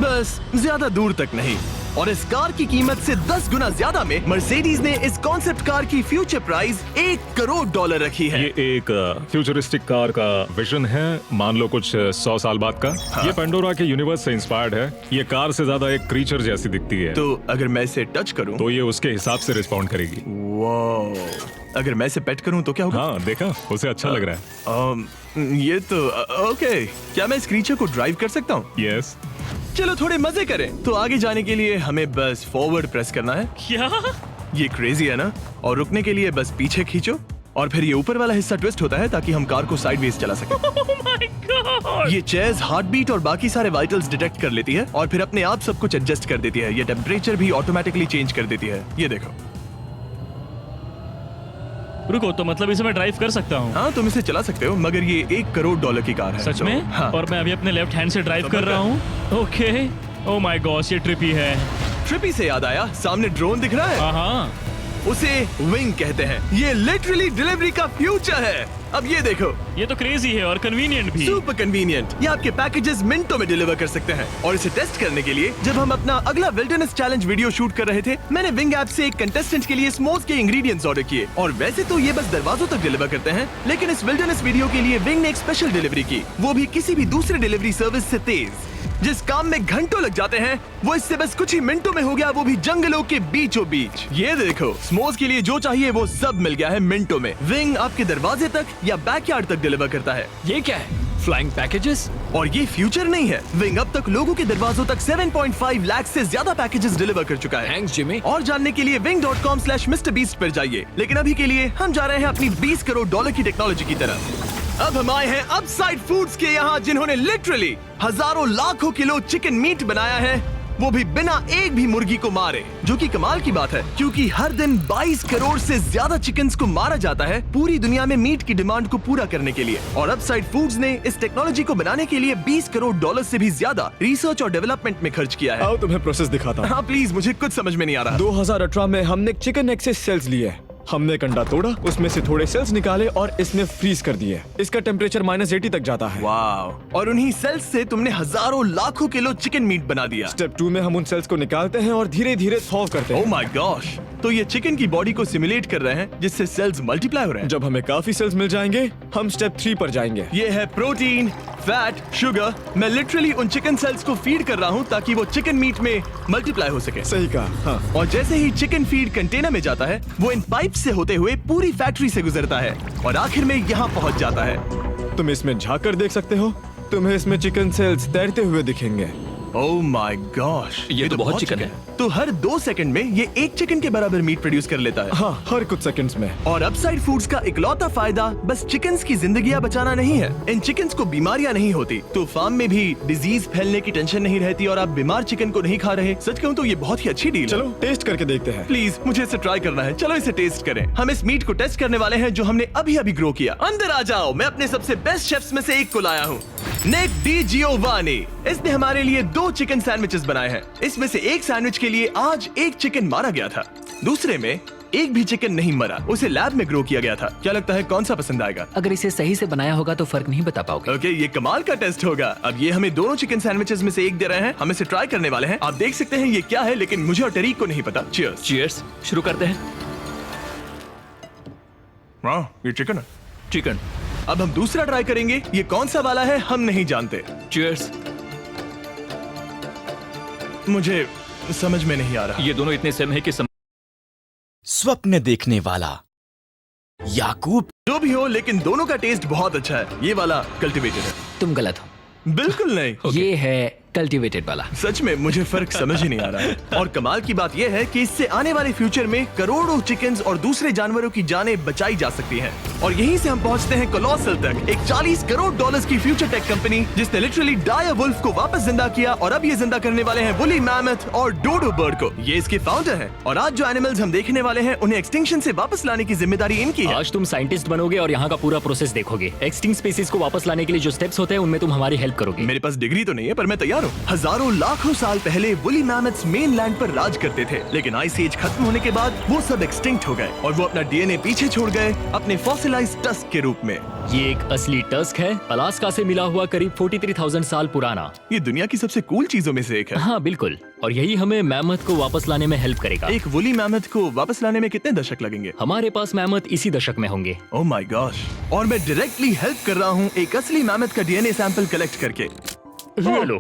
बस ज्यादा दूर तक नहीं। और इस कार की कीमत से 10 गुना ज्यादा में मर्सिडीज ने इस कॉन्सेप्ट कार की फ्यूचर प्राइस $1 करोड़ रखी है। ये एक फ्यूचरिस्टिक कार का विजन है, मान लो कुछ 100 साल बाद का। हाँ। ये पेंडोरा के यूनिवर्स से इंस्पायर्ड है। ये कार से ज्यादा एक क्रीचर जैसी दिखती है। तो अगर मैं इसे टच करूं तो ये उसके हिसाब से रिस्पॉन्ड करेगी। वाह, अगर मैं इसे पेट करूं तो क्या होगा? हाँ देखा, उसे अच्छा लग रहा है। ये तो ओके। क्या मैं इस क्रीचर को ड्राइव कर सकता हूँ? यस। चलो थोड़े मजे करें। तो आगे जाने के लिए हमें बस फॉरवर्ड प्रेस करना है। क्या? ये क्रेजी है ना? और रुकने के लिए बस पीछे खींचो और फिर ये ऊपर वाला हिस्सा ट्विस्ट होता है ताकि हम कार को साइडवेज चला सकें। Oh my God! ये चेयर्स हार्ट बीट और बाकी सारे वाइटल्स डिटेक्ट कर लेती है और फिर अपने आप सब कुछ एडजस्ट कर देती है। ये टेम्परेचर भी ऑटोमेटिकली चेंज कर देती है। ये देखो। रुको, तो मतलब इसे मैं ड्राइव कर सकता हूँ? हाँ, तुम इसे चला सकते हो, मगर ये $1 करोड़ की कार है। सच तो, में? हाँ। और मैं अभी अपने लेफ्ट हैंड से ड्राइव तो कर बता। रहा हूँ। ओके। ओ माय गॉड, ये ट्रिपी है। ट्रिपी से याद आया, सामने ड्रोन दिख रहा है? हाँ। उसे विंग कहते हैं। ये लिटरली डिलीवरी का फ्यूचर है। अब ये देखो, ये तो क्रेजी है और कन्वीनियंट भी। Super convenient. ये आपके पैकेजेस मिनटों में डिलीवर कर सकते हैं। और इसे टेस्ट करने के लिए जब हम अपना अगला विल्डरनेस चैलेंज वीडियो शूट कर रहे थे, मैंने विंग ऐप से एक कंटेस्टेंट के लिए स्मोक्स के इंग्रेडिएंट्स ऑर्डर किए। और वैसे तो ये बस दरवाजों तक डिलीवर करते हैं, लेकिन इस विल्डरनेस वीडियो के लिए विंग ने एक स्पेशल डिलीवरी की, वो भी किसी भी दूसरे डिलीवरी सर्विस से तेज। जिस काम में घंटों लग जाते हैं, वो इससे बस कुछ ही मिनटों में हो गया, वो भी जंगलों के बीचों बीच। ये देखो, स्मोक्स के लिए जो चाहिए वो सब मिल गया है मिनटों में। विंग आपके दरवाजे तक या बैकयार्ड तक डिलीवर करता है। ये क्या है? Flying packages? और ये फ्यूचर नहीं है। विंग अब तक लोगों के दरवाजों तक 7.5 लाख से ज्यादा पैकेजेस डिलीवर कर चुका है। Thanks Jimmy. और जानने के लिए wing.com/MrBeast पर जाइए। लेकिन अभी के लिए हम जा रहे हैं अपनी $20 करोड़ की टेक्नोलॉजी की तरफ। अब हम आए हैं अपसाइड फूड्स के यहाँ, जिन्होंने लिटरली हजारों लाखों किलो चिकन मीट बनाया है, वो भी बिना एक भी मुर्गी को मारे। जो कि कमाल की बात है, क्योंकि हर दिन 22 करोड़ से ज्यादा चिकन्स को मारा जाता है पूरी दुनिया में मीट की डिमांड को पूरा करने के लिए। और अपसाइड फूड्स ने इस टेक्नोलॉजी को बनाने के लिए $20 करोड़ से भी ज्यादा रिसर्च और डेवलपमेंट में खर्च किया है। आओ तुम्हें प्रोसेस दिखाता हूँ। हाँ प्लीज, मुझे कुछ समझ में नहीं आ रहा। 2018 में हमने चिकन एग से सेल्स लिए। हमने एक अंडा तोड़ा, उसमें से थोड़े सेल्स निकाले और इसमें फ्रीज कर दिए। इसका टेम्परेचर -80 तक जाता है। वाव! और उन्हीं सेल्स से तुमने हजारों लाखों किलो चिकन मीट बना दिया। स्टेप 2 में हम उन सेल्स को निकालते हैं और धीरे धीरे थॉव करते ओह हैं। My gosh! तो ये चिकन की बॉडी को सिमुलेट कर रहे हैं, जिससे सेल्स मल्टीप्लाई हो रहे हैं। जब हमें काफी सेल्स मिल जाएंगे, हम स्टेप 3 पर जाएंगे। ये है प्रोटीन, फैट, शुगर। मैं लिटरली उन चिकन सेल्स को फीड कर रहा हूँ ताकि वो चिकन मीट में मल्टीप्लाई हो सके। सही कहा। हाँ। और जैसे ही चिकन फीड कंटेनर में जाता है, वो इन पाइप से होते हुए पूरी फैक्ट्री से गुजरता है और आखिर में यहाँ पहुँच जाता है। तुम इसमें झाँक कर देख सकते हो। तुम्हें इसमें चिकन सेल्स तैरते हुए दिखेंगे। Oh my gosh! ये तो बहुत चिकन है। तो हर 2 सेकंड में ये 1 चिकन के बराबर मीट प्रोड्यूस कर लेता है। हाँ, हर कुछ सेकंड्स में। और अपसाइड फूड्स का इकलौता फायदा बस चिकन्स की जिंदगियां बचाना नहीं है। इन चिकन्स को बीमारियां नहीं होती, तो फार्म में भी डिजीज फैलने की टेंशन नहीं रहती और आप बीमार चिकन को नहीं खा रहे। सच कहूं तो ये बहुत ही अच्छी डील है। चलो टेस्ट करके देखते हैं। प्लीज, मुझे इसे ट्राई करना है। चलो इसे टेस्ट करें। हम इस मीट को टेस्ट करने वाले हैं जो हमने अभी अभी ग्रो किया। अंदर आ जाओ, मैं अपने सबसे बेस्ट शेफ्स में से एक को लाया हूँ, निक डी जियोवानी। इसने हमारे लिए 2 चिकन सैंडविचेस बनाए हैं। इसमें से एक सैंडविच के लिए आज एक चिकन मारा गया था, दूसरे में एक भी चिकन नहीं मरा। उसे लैब में ग्रो किया गया था। क्या लगता है कौन सा पसंद आएगा? अगर इसे सही से बनाया होगा तो फर्क नहीं बता पाओगे। ओके, ये कमाल का टेस्ट होगा। अब ये हमें दोनों चिकन सैंडविचेस में से एक दे रहे हैं। हम इसे ट्राई करने वाले हैं। आप देख सकते हैं ये क्या है, लेकिन मुझे और टरीक को नहीं पता। चीयर्स। चीयर्स। शुरू करते हैं। वाह, ये चिकन है। चिकन। अब हम दूसरा ट्राई करेंगे। ये कौन सा वाला है हम नहीं जानते। चीयर्स। मुझे समझ में नहीं आ रहा। ये दोनों इतने सेम है कि स्वप्न देखने वाला याकूब। जो भी हो, लेकिन दोनों का टेस्ट बहुत अच्छा है। ये वाला कल्टीवेटेड है। तुम गलत हो। बिल्कुल नहीं। ये है कल्टीवेटेड वाला। सच में मुझे फर्क समझ ही नहीं आ रहा है। और कमाल की बात यह है कि इससे आने वाले फ्यूचर में करोड़ों चिकन्स और दूसरे जानवरों की जानें बचाई जा सकती हैं। और यहीं से हम पहुंचते हैं कोलोसल तक, एक $40 करोड़ की फ्यूचर टेक कंपनी जिसने लिटरली डायर वुल्फ को वापस जिंदा किया और अब ये जिंदा करने वाले हैं वुली मैमथ और डोडो बर्ड को। ये इसके फाउंडर हैं और आज जो एनिमल्स हम देखने वाले हैं उन्हें एक्सटिंक्शन से वापस लाने की जिम्मेदारी इनकी है। आज तुम साइंटिस्ट बनोगे और यहाँ का पूरा प्रोसेस देखोगे। एक्सटिंक्ट स्पीसीज को वापस लाने के लिए जो स्टेप्स होते हैं उनमें तुम हमारी हेल्प करोगे। मेरे पास डिग्री तो नहीं है, पर मैं तैयार यारों, हजारों लाखों साल पहले वुली मैमथ्स मेनलैंड पर राज करते थे, लेकिन आइस एज खत्म होने के बाद वो सब एक्सटिंक्ट हो गए और वो अपना डीएनए पीछे छोड़ गए अपने फॉसिलाइज्ड टस्क के रूप में। ये एक असली टस्क है, अलास्का से मिला हुआ, करीब 43,000 साल पुराना। ये दुनिया की सबसे कूल चीजों में से एक है। हाँ बिल्कुल, और यही हमें मैमथ को वापस लाने में हेल्प करेगा। एक वुली मैमथ को वापस लाने में कितने दशक लगेंगे? हमारे पास मैमथ इसी दशक में होंगे। ओह माय गॉश, और मैं डायरेक्टली हेल्प कर रहा हूँ एक असली मैमथ का डीएनए सैंपल कलेक्ट करके। ये लो,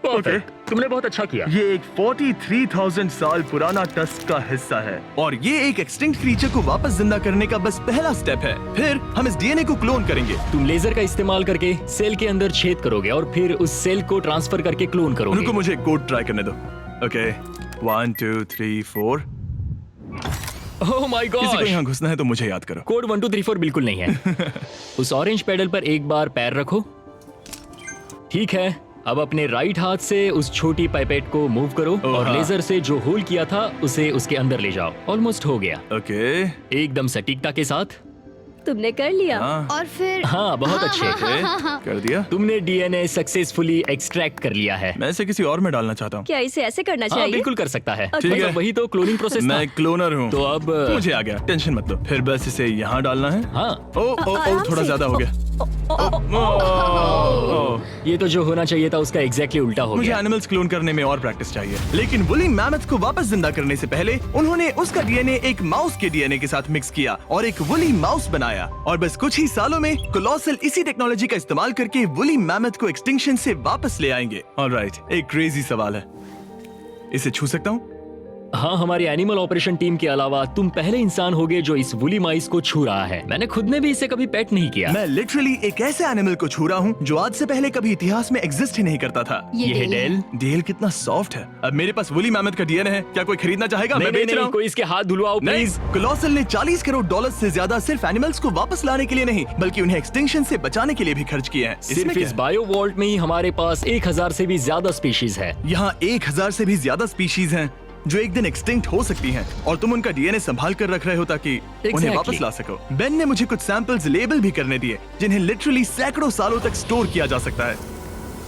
परफेक्ट, तुमने बहुत अच्छा किया। ये एक 43,000 साल पुराना टस्क का हिस्सा है और ये एक एक्सटिंक्ट क्रीचर को वापस जिंदा करने का बस पहला स्टेप है। फिर हम इस डीएनए को क्लोन करेंगे। तुम लेजर का इस्तेमाल करके सेल के अंदर छेद करोगे और फिर उस सेल को ट्रांसफर करके क्लोन करोगे। उनको मुझे कोड ट्राई करने दो। ओके, 1 2 3 4। ओह माय किसी को गॉड, यहाँ घुसना है तो मुझे याद करो। कोड 1 2 3 4 बिल्कुल नहीं है। उस ऑरेंज पेडल पर एक बार पैर रखो। ठीक है, अब अपने राइट हाथ से उस छोटी पाइपेट को मूव करो और हाँ। लेजर से जो होल किया था उसे उसके अंदर ले जाओ। ऑलमोस्ट हो गया, ओके, एकदम सटीकता के साथ। तुमने कर लिया। हाँ। और फिर हाँ बहुत अच्छे। ओके, कर दिया। तुमने डीएनए सक्सेसफुली एक्सट्रैक्ट कर लिया है। मैं इसे किसी और में डालना चाहता हूँ। क्या इसे ऐसे करना हाँ चाहिए? बिल्कुल कर सकता है। ठीक है। मतलब वही तो क्लोनिंग प्रोसेस था। मैं क्लोनर हूँ। तो अब मुझे आ गया, टेंशन मत लो। फिर बस इसे यहाँ डालना है। हाँ, ओ ओ ओ, आराम थोड़ा से। ज्यादा हो गया। ये तो जो होना चाहिए था उसका एग्जैक्टली उल्टा हो मुझे गया। एनिमल्स क्लोन करने में और प्रैक्टिस चाहिए। लेकिन वुली मैमथ को वापस जिंदा करने से पहले उन्होंने उसका डीएनए एक माउस के डीएनए के साथ मिक्स किया और एक वुली माउस बनाया। और बस कुछ ही सालों में कोलोसल इसी टेक्नोलॉजी का इस्तेमाल करके वुली मैमथ को एक्सटिंक्शन से वापस ले आएंगे। ऑलराइट, एक क्रेजी सवाल है, इसे छू सकता हूँ? हाँ, हमारी एनिमल ऑपरेशन टीम के अलावा तुम पहले इंसान होगे जो इस वुली माइस को छू रहा है। मैंने खुद ने भी इसे कभी पेट नहीं किया। मैं लिटरली एक ऐसे एनिमल को छू रहा हूँ जो आज से पहले कभी इतिहास में एग्जिस्ट ही नहीं करता था। ये है डेल। डेल कितना सॉफ्ट है। अब मेरे पास वुली मैमथ का डीएनए है, क्या कोई खरीदना चाहेगा? मैं बेच रहा हूँ। कोई इसके हाथ धुलवाओ प्लीज। कोलोसल ने 40 करोड़ डॉलर से ज्यादा सिर्फ एनिमल्स को वापस लाने के लिए नहीं, बल्कि उन्हें एक्सटिंक्शन से बचाने के लिए भी खर्च किए हैं। इसमें सिर्फ क्या इस है? बायो वॉल्ट में ही हमारे पास 1000 से भी ज्यादा स्पीशीज है। यहाँ 1000 से भी ज्यादा स्पीशीज हैं जो एक दिन एक्सटिंक्ट हो सकती हैं और तुम उनका डीएनए संभाल कर रख रहे हो ताकि उन्हें Exactly. वापस ला सको। बेन ने मुझे कुछ सैंपल्स लेबल भी करने दिए जिन्हें लिटरली सैकड़ों सालों तक स्टोर किया जा सकता है।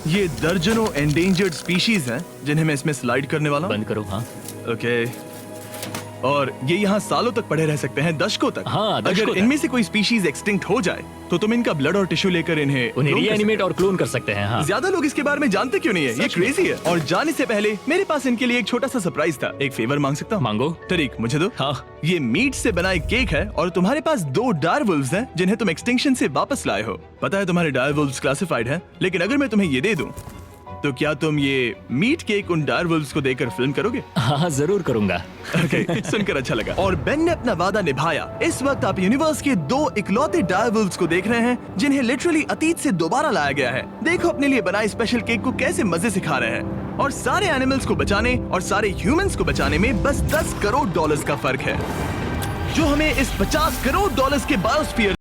ये दर्जनों एंडेंजर्ड स्पीशीज हैं जिन्हें मैं इसमें स्लाइड करने वाला हूँ। बंद करो। हाँ ओके, और ये यहाँ सालों तक पड़े रह सकते हैं, दशकों तक। हाँ, दशकों अगर तक। इनमें से कोई स्पीशीज एक्सटिंक्ट हो जाए तो तुम इनका ब्लड और टिश्यू लेकर इन्हें उन्हें clone कर रीएनिमेट सकते और क्लोन कर सकते हैं। हाँ हो। ज्यादा लोग इसके बारे में जानते क्यों नहीं है? ये सच में। क्रेजी है। और जाने से पहले मेरे पास इनके लिए एक छोटा सा सरप्राइज था। एक फेवर मांग सकता हूँ? मांगो। तरीक मुझे दो। हाँ। ये मीट से बना एक केक है और तुम्हारे पास 2 डायरवुल्व्स हैं जिन्हें तुम एक्सटिंक्शन से वापस लाए हो। पता है तुम्हारे डायरवुल्व्स क्लासिफाइड हैं, लेकिन अगर मैं तुम्हें ये दे दूं तो क्या तुम ये मीट केक उन डायरवुल्व्स को देकर फिल्म करोगे? हाँ जरूर करूंगा। Okay, सुनकर अच्छा लगा। और बेन ने अपना वादा निभाया। इस वक्त आप यूनिवर्स के 2 इकलौते डायरवुल्व्स को देख रहे हैं जिन्हें लिटरली अतीत से दोबारा लाया गया है। देखो अपने लिए बनाए स्पेशल केक को कैसे मजे से खा रहे हैं। और सारे एनिमल्स को बचाने और सारे ह्यूमंस को बचाने में बस $10 करोड़ का फर्क है, जो हमें इस $50 करोड़ के बायोस्फीयर